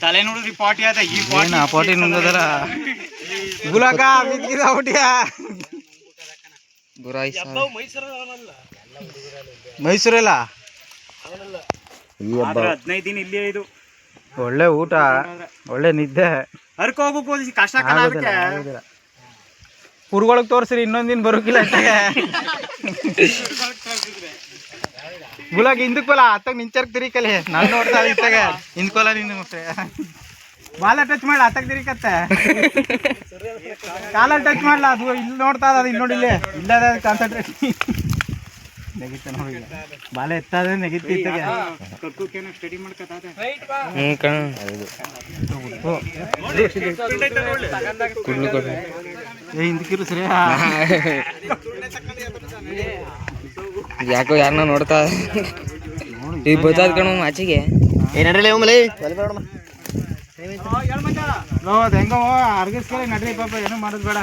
ತಲೆ ನೋಡ್ರಿ ಪಾಟಿ ಅದ ಈ ಪಾಟಿ ನುಂಗದಲ್ಲ ಗುಲಾಕ ಬಿದ್ದಿದ್ಯಾ ಮೈಸೂರಲ್ಲ 15 ದಿನ ಇಲ್ಲಿ ಇದು ಒಳ್ಳೆ ಊಟ ಒಳ್ಳೆ ನಿದ್ದೆ ಹರ್ಕ ಹೋಗ್ಬೇಕು ಕಷ್ಟ ಕುರ್ಗೊಳಗ್ ತೋರ್ಸ್ರಿ ಇನ್ನೊಂದಿನ ಬರೋಕಿಲ್ಲ ಗುಲಾಗ ಹಿಂದಕ್ಕೋಲ ಅತ್ತಾಗ ನಿಂಚರ್ಕ್ ತಿರಿಕಲೆ ನಾನು ನೋಡ್ತಾ ಇತ್ತಾಗ ಹಿಂದ್ಕೋಲ ನಿಂದ ಬಾಲ ಟಚ್ ಮಾಡ್ಲ ಅತ್ತಾಗ ತಿರಿಕತ್ತೆ ಕಾಲ ಟಚ್ ಮಾಡ್ಲ ಅದು ಇಲ್ಲಿ ನೋಡ್ತಾ ಅದು ಇಲ್ಲಿ ನೋಡಿಲ್ಲ ಇಲ್ಲದ ಕಾನ್ಸಂಟ್ರೇಷನ್ ನೆಗಿತ ನೋಡಿ ಬಾಲ ಎತ್ತದ ನೆಗಿತ ಇತ್ತಾಗ ಸ್ಟಡಿ ಮಾಡ್ಕತ್ತ ಹಿಂದಕ್ಕಿರು ಸರಿ ಯಾಕೋ ಯಾರನ್ನ ನೋಡ್ತಾ ಈಗ ಬತ್ತಾದ ಕಣ ಆಚೆಗೆ ಏನಡ್ರಲ್ಲ ಹೆಂಗ ಅರ್ಗಿಸ್ಕೊಳ್ಳಿ ನಡ್ರಿ ಪಾಪ ಏನೂ ಮಾಡೋದು ಬೇಡ.